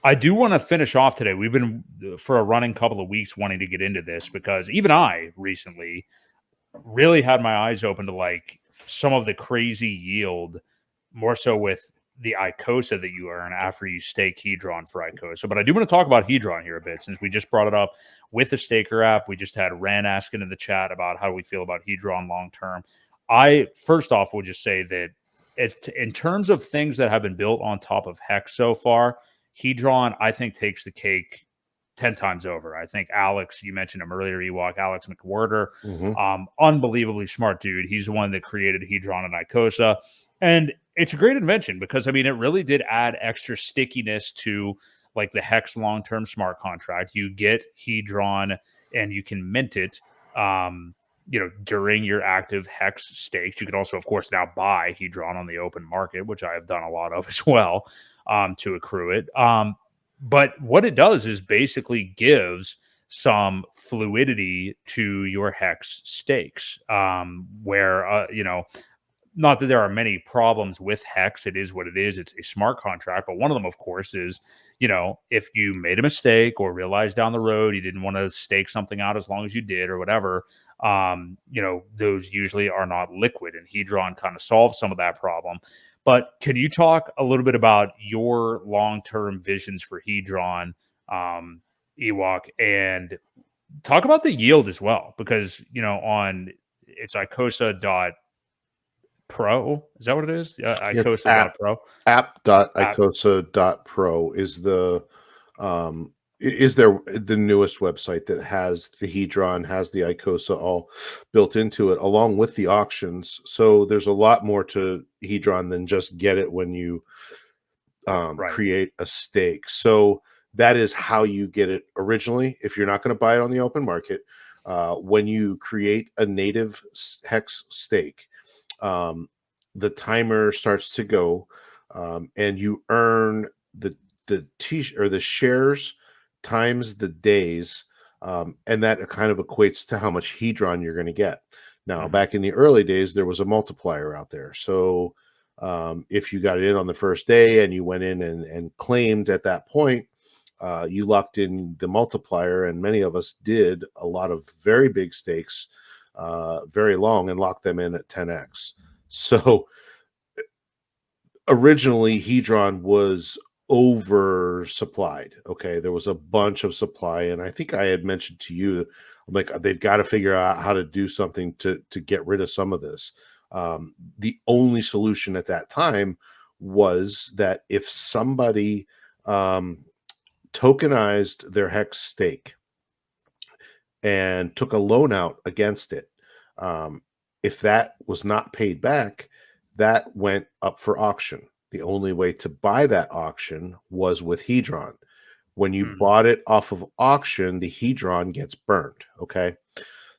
I do want to finish off today. We've been for a running couple of weeks wanting to get into this because even I recently really had my eyes open to like some of the crazy yield, more so with the ICOSA that you earn after you stake HEDRON for ICOSA. But I do want to talk about HEDRON here a bit since we just brought it up with the staker app. We just had Ran asking in the chat about how we feel about HEDRON long term. I first off would just say that it's in terms of things that have been built on top of HEX so far, HEDRON I think takes the cake 10 times over. I think Alex, you mentioned him earlier, Ewok, Alex McWhirter, unbelievably smart dude. He's the one that created HEDRON and ICOSA. And it's a great invention because, I mean, it really did add extra stickiness to like the HEX long-term smart contract. You get HEDRON and you can mint it, during your active HEX stakes. You can also, of course, now buy HEDRON on the open market, which I have done a lot of as well, to accrue it. But what it does is basically gives some fluidity to your HEX stakes, where, not that there are many problems with HEX. It is what it is. It's a smart contract. But one of them, of course, is, if you made a mistake or realized down the road you didn't want to stake something out as long as you did or whatever, those usually are not liquid. And HEDRON kind of solves some of that problem. But can you talk a little bit about your long-term visions for HEDRON, Ewok, and talk about the yield as well? Because, on it's icosa.pro. Is that what it is? Icosa.pro. App.icosa.pro is the the newest website that has the HEDRON, has the ICOSA all built into it, along with the auctions. So there's a lot more to HEDRON than just get it when you create a stake. So that is how you get it originally. If you're not going to buy it on the open market, when you create a native HEX stake, the timer starts to go, and you earn the shares times the days, and that kind of equates to how much HEDRON you're going to get. Now, back in the early days, there was a multiplier out there. So if you got it in on the first day and you went in and claimed at that point, you locked in the multiplier, and many of us did a lot of very big stakes, very long, and locked them in at 10x. So originally, HEDRON was oversupplied. Okay, there was a bunch of supply, and I think I had mentioned to you, like, they've got to figure out how to do something to get rid of some of this. The only solution at that time was that if somebody tokenized their HEX stake and took a loan out against it, if that was not paid back, that went up for auction. The only way to buy that auction was with HEDRON. When you bought it off of auction, the HEDRON gets burned. Okay.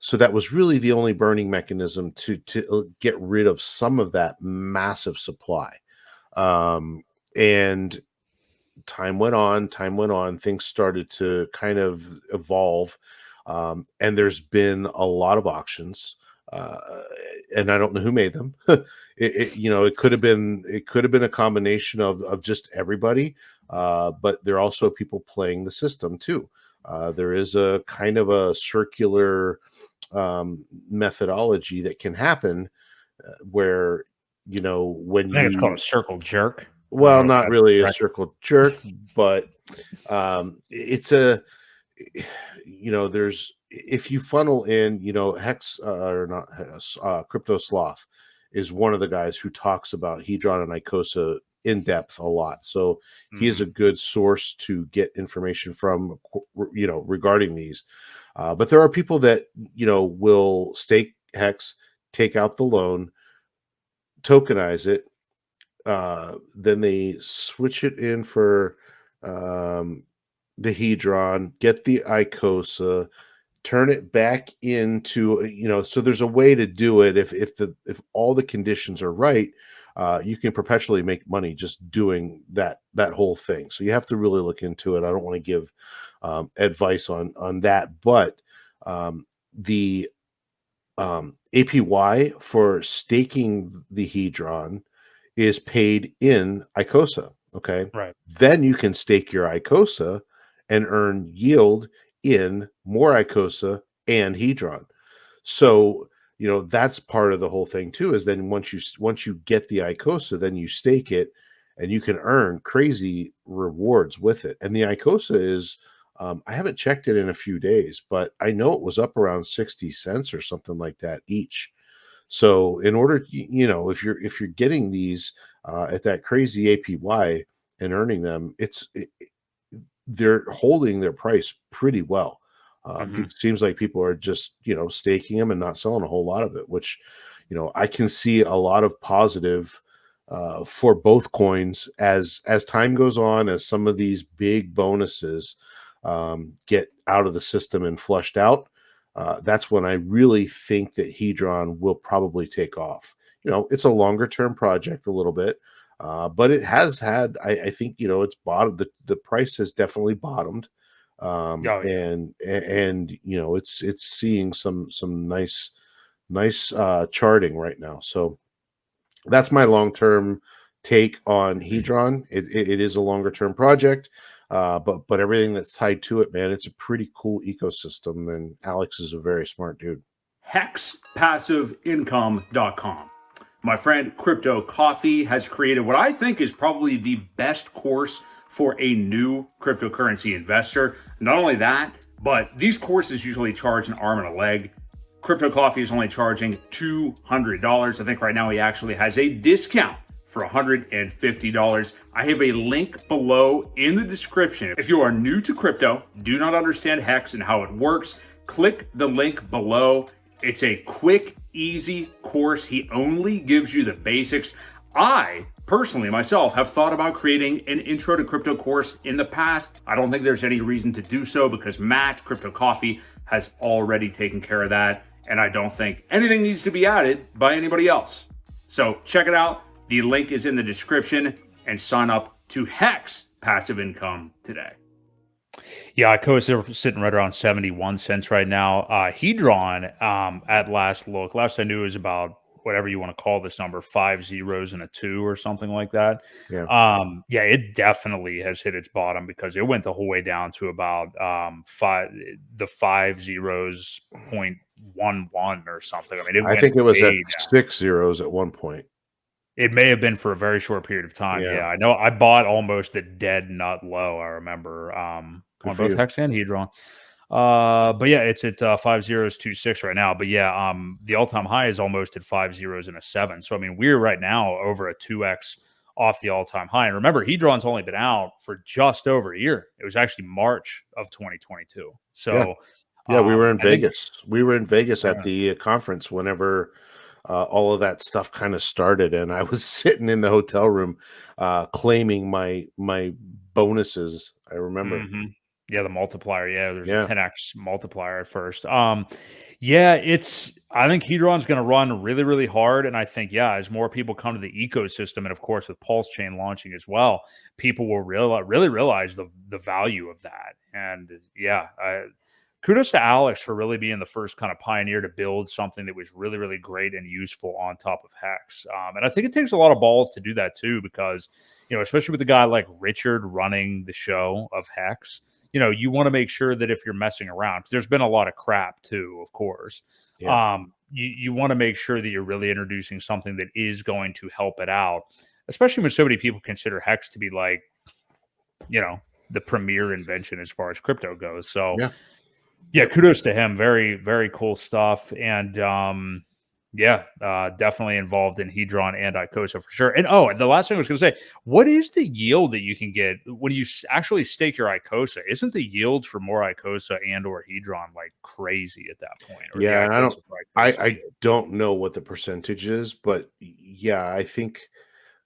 So that was really the only burning mechanism to get rid of some of that massive supply. And time went on, things started to kind of evolve. And there's been a lot of auctions. And I don't know who made them. It could have been a combination of just everybody, but there are also people playing the system too. There is a kind of a circular methodology that can happen where when I think it's called a circle jerk. Well, not really a circle jerk, but it's a there's, if you funnel in, Hex or not Crypto Sloth is one of the guys who talks about HEDRON and ICOSA in depth a lot. So he is a good source to get information from, regarding these. But there are people that, will stake HEX, take out the loan, tokenize it, then they switch it in for the HEDRON, get the ICOSA, turn it back into, so there's a way to do it. If all the conditions are right, you can perpetually make money just doing that whole thing. So you have to really look into it. I don't want to give advice on that, but the APY for staking the HEDRON is paid in ICOSA. Okay. Right. Then you can stake your ICOSA and earn yield in more ICOSA and Hedron. So, that's part of the whole thing too, is then once you get the ICOSA, then you stake it and you can earn crazy rewards with it. And the ICOSA is, I haven't checked it in a few days, but I know it was up around 60 cents or something like that each. So in order, if you're getting these at that crazy APY and earning them, they're holding their price pretty well. Hmm. It seems like people are just, staking them and not selling a whole lot of it, which, I can see a lot of positive for both coins as time goes on, as some of these big bonuses get out of the system and flushed out. That's when I really think that Hedron will probably take off. It's a longer term project a little bit, but it has had, I think, it's bottomed. The price has definitely bottomed, Oh yeah. and it's seeing some nice charting right now. So that's my long term take on Hedron. It is a longer term project, but everything that's tied to it, man, it's a pretty cool ecosystem. And Alex is a very smart dude. HEXPassiveIncome.com. My friend Crypto Coffee has created what I think is probably the best course for a new cryptocurrency investor. Not only that, but these courses usually charge an arm and a leg. Crypto Coffee is only charging $200. I think right now he actually has a discount for $150. I have a link below in the description. If you are new to crypto, do not understand HEX and how it works, click the link below. It's a quick, easy course. He only gives you the basics. I personally, myself, have thought about creating an intro to crypto course in the past. I don't think there's any reason to do so because Matt, Crypto Coffee, has already taken care of that. And I don't think anything needs to be added by anybody else. So check it out. The link is in the description and sign up to HEX Passive Income today. Yeah, ICOSA sitting right around 71 cents right now. Hedron, at last look, last I knew was about whatever you want to call this number, 5 zeros and a 2 or something like that. Yeah. Yeah, it definitely has hit its bottom because it went the whole way down to about 5 zeros 0.11 or something. I mean, it I went think it was at way down. 6 zeros at one point. It may have been for a very short period of time. Yeah. Yeah, I know. I bought almost a dead nut low. I remember Good on for both you. Hex and Hedron. But yeah, it's at 5026 right now. But yeah, the all-time high is almost at 5 zeros and a 7. So I mean, we're right now over a 2x off the all-time high. And remember, Hedron's only been out for just over a year. It was actually March of 2022. Yeah. So Yeah, we were in I think Vegas. We were in Vegas at yeah. the conference whenever all of that stuff kind of started, and I was sitting in the hotel room claiming my bonuses. I remember. Yeah, the multiplier. Yeah, there's a Yeah. 10x multiplier at first. Yeah, I think Hedron's going to run really, really hard, and I think as more people come to the ecosystem, and of course with Pulse Chain launching as well, people will really realize the value of that. And yeah, kudos to Alex for really being the first kind of pioneer to build something that was really, really great and useful on top of Hex. And I think it takes a lot of balls to do that too, because especially with a guy like Richard running the show of Hex. You want to make sure that if you're messing around, 'cause there's been a lot of crap too, of course. Yeah. You want to make sure that you're really introducing something that is going to help it out, especially when so many people consider Hex to be like, the premier invention as far as crypto goes. So Yeah. yeah, kudos to him. Very, very cool stuff. And definitely involved in Hedron and ICOSA for sure. And the last thing I was going to say, what is the yield that you can get when you actually stake your ICOSA? Isn't the yield for more ICOSA and or Hedron like crazy at that point? Or the Yeah, and ICOSA for ICOSA I yield? don't know what the percentage is, but yeah, I think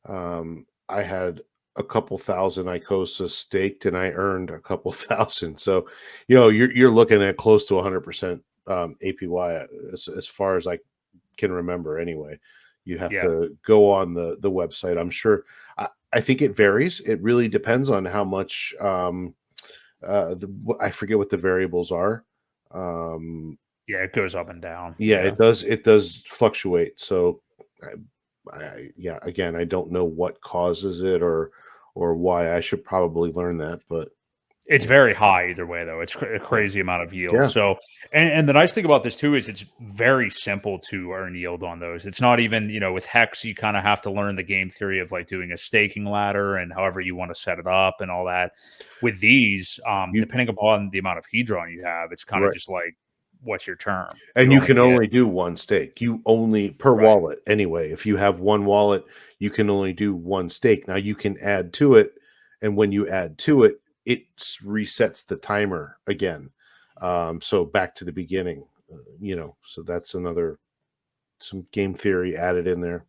I had a couple thousand ICOSA staked and I earned a couple thousand. So, you're looking at close to 100% APY as far as I can remember anyway. You have Yeah. to go on the website. I'm sure. I think it varies. It really depends on how much I forget what the variables are. Yeah, it goes up and down. Yeah, Yeah. it does fluctuate. So, again, I don't know what causes it or or why I should probably learn that. But It's very high either way, though. It's a crazy amount of yield. Yeah. So, and the nice thing about this too is it's very simple to earn yield on those. It's not even, with HEX, you kind of have to learn the game theory of like doing a staking ladder and however you want to set it up and all that. With these, depending upon the amount of HEDRON you have, it's kind of just like, what's your term? And you can only do one stake. You only per wallet anyway. If you have one wallet, you can only do one stake. Now you can add to it, and when you add to it, it resets the timer again. So back to the beginning, so that's some game theory added in there.